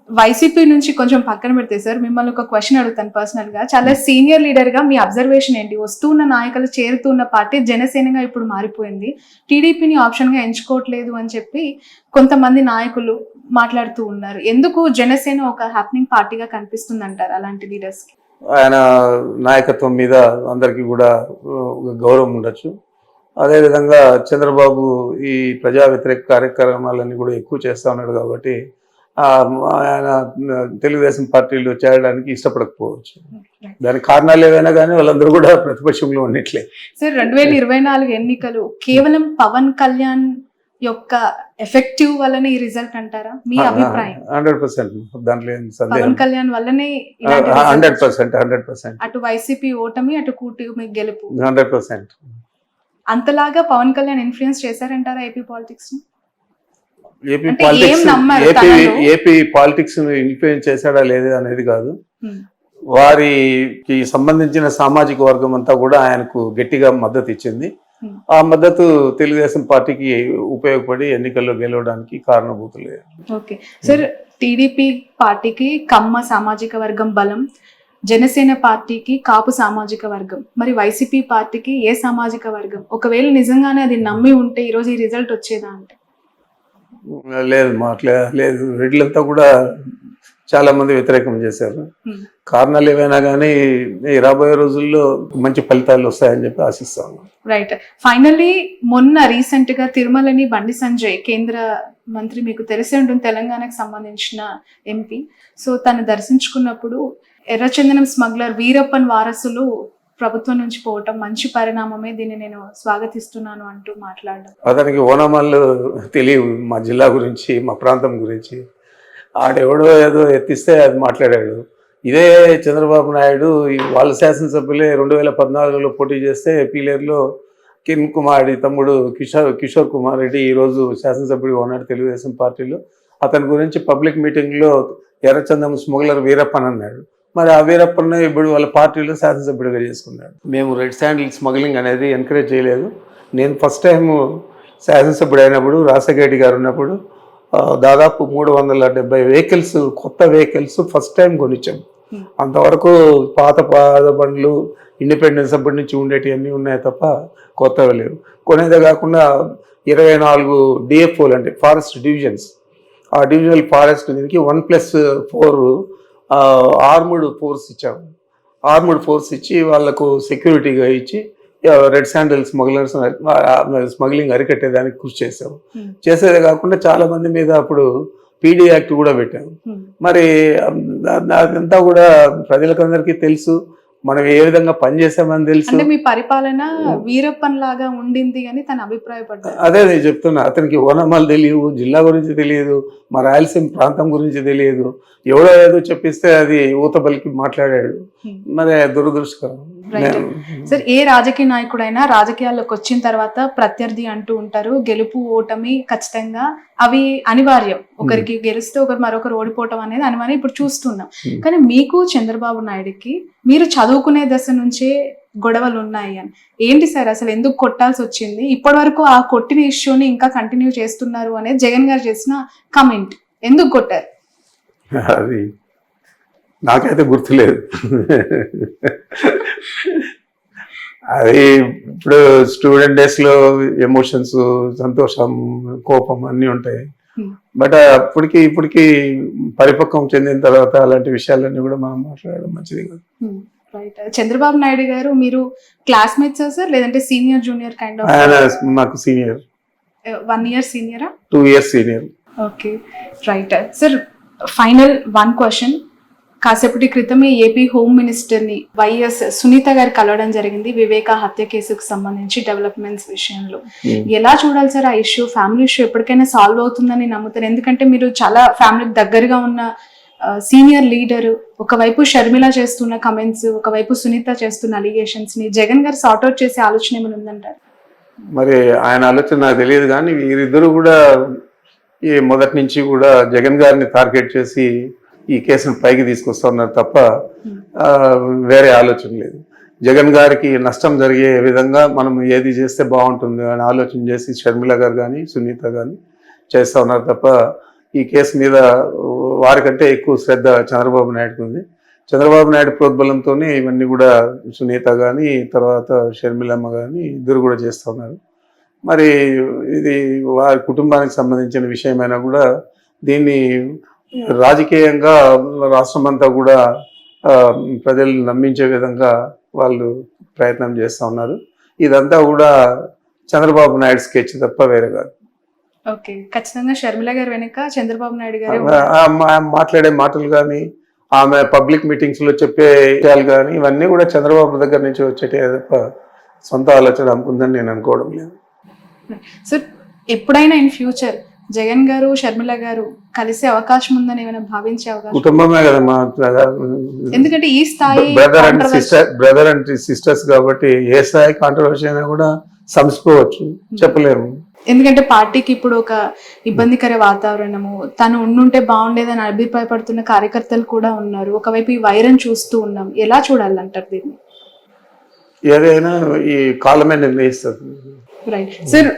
YCP నుంచి కొంచెం పక్కన పెడితే సార్, మిమ్మల్ని ఒక క్వశ్చన్ అడుగుతాను పర్సనల్ గా. చాలా సీనియర్ లీడర్ గా మీ అబ్జర్వేషన్ ఏంటి? వస్తున్న నాయకులు చేరుతున్న పార్టీ జనసేనగా ఇప్పుడు మారిపోయింది. టీడీపీని ఆప్షన్ గా ఎంచుకోవట్లేదు అని చెప్పి కొంతమంది నాయకులు మాట్లాడుతూ ఉన్నారు. ఎందుకు జనసేన ఒక హ్యాపెనింగ్ పార్టీగా కనిపిస్తుంది అంటారు అలాంటి లీడర్స్ కి? ఆయన నాయకత్వం మీద అందరికీ కూడా గౌరవం ఉండొచ్చు. అదేవిధంగా చంద్రబాబు ఈ ప్రజా వ్యతిరేక కార్యక్రమాలన్నీ కూడా ఎక్కువ చేస్తూ ఉన్నాడు కాబట్టి ఆయన తెలుగుదేశం పార్టీలో చేరడానికి ఇష్టపడకపోవచ్చు. దానికి కారణాలు ఏవైనా కానీ వాళ్ళందరూ కూడా ప్రతిపక్షంలో ఉన్నట్లే. సార్, 2024 ఎన్నికలు కేవలం పవన్ కళ్యాణ్ యొక్క ఎఫెక్టివ్ వల్లనే ఈ రిజల్ట్ అంటారా? మీ అభిప్రాయం? 100%. దాంట్లో పవన్ కళ్యాణ్ వల్లనే 100%. అటు వైసీపీ ఓటమి, అటు కూటమి గెలుపు 100%. అంతలాగా పవన్ కళ్యాణ్ ఇన్ఫ్లుయెన్స్ చేశారంటారా AP politics? AP politics influence చేశాడా లేదా అనేది కాదు, వారికి సంబంధించిన సామాజిక వర్గం అంతా కూడా ఆయనకు గట్టిగా మద్దతు ఇచ్చింది. ఆ మద్దతు తెలుగుదేశం పార్టీకి ఉపయోగపడి ఎన్నికల్లో గెలవడానికి కారణభూతులే. ఓకే సార్, టీడీపీ పార్టీకి కమ్మ సామాజిక వర్గం బలం, జనసేన పార్టీకి కాపు సామాజిక వర్గం, మరి వైసీపీ పార్టీకి ఏ సామాజిక వర్గం? ఒకవేళ నిజంగానే అది నమ్మి ఉంటే ఈరోజు ఈ రిజల్ట్ వచ్చేదా అంటే? లేదు, లేదు. రెడ్లంతా కూడా చాలా మంది వ్యతిరేకం చేశారు. కారణాలు ఏవైనా కానీ రాబోయే రోజుల్లో మంచి ఫలితాలు వస్తాయని చెప్పి ఆశిస్తాను. రైట్. ఫైనల్లీ మొన్న రీసెంట్ గా తిరుమలని బండి సంజయ్, కేంద్ర మంత్రి, మీకు తెలిసి ఉంటుంది, తెలంగాణకు సంబంధించిన ఎంపీ. సో తను దర్శించుకున్నప్పుడు ఎర్రచందనం స్మగ్లర్ వీరప్పన్ వారసులు ప్రభుత్వం నుంచి పోవటం మంచి పరిణామమే, దీన్ని నేను స్వాగతిస్తున్నాను అంటూ మాట్లాడడం. అతనికి ఓనమాలు తెలియదు మా జిల్లా గురించి, మా ప్రాంతం గురించి. ఆడెవడో ఏదో ఎత్తిస్తే అది మాట్లాడాడు. ఇదే చంద్రబాబు నాయుడు వాళ్ళ శాసనసభ్యులే 2014లో పోటీ చేస్తే పీలేరులో కిరణ్ కుమార్ రెడ్డి తమ్ముడు కిషోర్ కుమార్ రెడ్డి ఈరోజు శాసనసభ్యుడిగా ఉన్నాడు తెలుగుదేశం పార్టీలో. అతని గురించి పబ్లిక్ మీటింగ్లో ఎర్రచందనం స్మగ్లర్ వీరప్పన్ అన్నాడు. మరి ఆ వీరప్పన్న ఇప్పుడు వాళ్ళ పార్టీలో శాసనసభ్యుడిగా చేసుకున్నాడు. మేము రెడ్ శాండిల్ స్మగ్లింగ్ అనేది ఎంకరేజ్ చేయలేదు. నేను ఫస్ట్ టైం శాసనసభ్యుడు అయినప్పుడు రాజశేఖర గారు ఉన్నప్పుడు దాదాపు 370 వెహికల్స్, కొత్త వెహికల్స్ ఫస్ట్ టైం కొనిచ్చాం. అంతవరకు పాత బండ్లు ఇండిపెండెన్స్ అప్పటి నుంచి ఉండేటివన్నీ ఉన్నాయి తప్ప కొత్తవి లేవు. కొనేదే కాకుండా 24 డిఎఫ్ఓలు అంటే ఫారెస్ట్ డివిజన్స్, ఆ డివిజనల్ ఫారెస్ట్ దీనికి 1+4 ఆర్మ్డ్ ఫోర్స్ ఇచ్చాము. ఆర్మ్డ్ ఫోర్స్ ఇచ్చి వాళ్లకు సెక్యూరిటీగా ఇచ్చి రెడ్ శాండిల్ స్మగ్లింగ్ అరికట్టేదానికి కృషి చేసాము. చేసేదే కాకుండా చాలా మంది మీద అప్పుడు పీడీ యాక్ట్ కూడా పెట్టాము. మరి అదంతా కూడా ప్రజలకందరికీ తెలుసు, మనం ఏ విధంగా పనిచేసామని తెలుసు. అంటే మీ పరిపాలన వీరప్పన్ లాగా ఉండింది అని తన అభిప్రాయపడ్డారు. అదే నేను చెప్తున్నా, అతనికి ఓనమాలు తెలియదు, జిల్లా గురించి తెలియదు, మా రాయలసీమ ప్రాంతం గురించి తెలియదు. ఎవడో ఏదో చెప్పిస్తే అది ఊతబలికి మాట్లాడాడు. మరి దురదృష్టకరం. సార్, ఏ రాజకీయ నాయకుడైనా రాజకీయాల్లోకి వచ్చిన తర్వాత ప్రత్యర్థి అంటూ ఉంటారు. గెలుపు ఓటమి ఖచ్చితంగా అవి అనివార్యం. ఒకరికి గెలిస్తే మరొకరు ఓడిపోవటం అనేది అనివార్యం, ఇప్పుడు చూస్తున్నాం. కానీ మీకు చంద్రబాబు నాయుడుకి మీరు చదువుకునే దశ నుంచే గొడవలు ఉన్నాయి అని ఏంటి సార్? అసలు ఎందుకు కొట్టాల్సి వచ్చింది? ఇప్పటి వరకు ఆ కొట్టిన ఇష్యూని ఇంకా కంటిన్యూ చేస్తున్నారు అనేది జగన్ గారు చేసిన కమెంట్. ఎందుకు కొట్టారు? అది నాకైతే గుర్తులేదు. అది ఇప్పుడు స్టూడెంట్ డేస్లో ఎమోషన్స్, సంతోషం, కోపం అన్నీ ఉంటాయి. బట్ ఇప్పటికి పరిపక్వం చెందిన తర్వాత అలాంటి విషయాలన్నీ కూడా మనం మాట్లాడడం మంచిది కాదు. చంద్రబాబు నాయుడు గారు మీరు క్లాస్మేట్సా సార్, లేదంటే సీనియర్ జూనియర్ కైండ్ ఆఫ్? ఆయన నాకు senior. 1 year సీనియరా? 2 years senior. Okay, right. Sir, final 1 question. కాసేపటి క్రితమే ఏపీ హోమ్ మినిస్టర్ని వైఎస్ సునీత గారు కలవడం జరిగింది వివేక హత్య కేసుకు సంబంధించి డెవలప్మెంట్స్ విషయంలో. ఎలా చూడాలి సార్ ఆ ఇష్యూ? ఫ్యామిలీ ఇష్యూ ఎప్పటికైనా సాల్వ్ అవుతుందని నమ్ముతారు? ఎందుకంటే మీరు చాలా ఫ్యామిలీకి దగ్గరగా ఉన్న సీనియర్ లీడర్. ఒకవైపు షర్మిల చేస్తున్న కమెంట్స్, ఒకవైపు సునీత చేస్తున్న అలిగేషన్స్ ని జగన్ గారు సార్ట్అవుట్ చేసే ఆలోచన ఏమైనా ఉందంటారు? మరి ఆయన ఆలోచన నాకు తెలియదు, కానీ వీరిద్దరూ కూడా ఈ మొదటి నుంచి కూడా జగన్ గారిని టార్గెట్ చేసి ఈ కేసును పైకి తీసుకొస్తున్నారు తప్ప వేరే ఆలోచన లేదు. జగన్ గారికి నష్టం జరిగే విధంగా మనం ఏది చేస్తే బాగుంటుంది అని ఆలోచన చేసి షర్మిల గారు కానీ సునీత కానీ చేస్తూ ఉన్నారు తప్ప ఈ కేసు మీద వారికంటే ఎక్కువ శ్రద్ధ చంద్రబాబు నాయుడుకి ఉంది. చంద్రబాబు నాయుడు ప్రోద్బలంతో ఇవన్నీ కూడా సునీత కానీ తర్వాత షర్మిలమ్మ కానీ ఇద్దరు కూడా చేస్తూ ఉన్నారు. మరి ఇది వారి కుటుంబానికి సంబంధించిన విషయమైనా కూడా దీన్ని రాజకీయంగా రాష్ట్రమంతా కూడా ప్రజలు నమ్మించే విధంగా వాళ్ళు ప్రయత్నం చేస్తూ ఉన్నారు. ఇదంతా కూడా చంద్రబాబు నాయుడు స్కెచ్ తప్ప వేరే కాదు. ఓకే, ఖచ్చితంగా షర్మిల గారు వెనుక చంద్రబాబు నాయుడు గారు మాట్లాడే మాటలు కానీ ఆమె పబ్లిక్ మీటింగ్స్ లో చెప్పే విషయాలు కానీ ఇవన్నీ కూడా చంద్రబాబు దగ్గర నుంచి వచ్చేటే తప్ప సొంత ఆలోచన అనుకుందని నేను అనుకోవడం లేదు. సార్, ఎప్పుడైనా ఇన్ ఫ్యూచర్ జగన్ గారు షర్మిల గారు కలిసే అవకాశం ఉందని ఏమైనా భావించే అవకాశం? కుటుంబమే కదా మా, ఎందుకంటే ఈ స్థాయి బ్రదర్ అండ్ సిస్టర్స్ కాబట్టి ఏ స్థాయి కాంట్రవర్సీ అయినా కూడా సంసుకోవచ్చు, చెప్పలేము. ఎందుకంటే పార్టీకి ఇప్పుడు ఒక ఇబ్బందికర వాతావరణము, తను ఉండుంటే బాగుండేదని అభిప్రాయపడుతున్న కార్యకర్తలు కూడా ఉన్నారు. ఒకవైపు ఈ వైరం చూస్తూ ఉన్నాం, ఎలా చూడాలంటారు దీన్ని? ఏదైనా ఈ కాలమే నిర్ణయిస్తుంది. Right sir,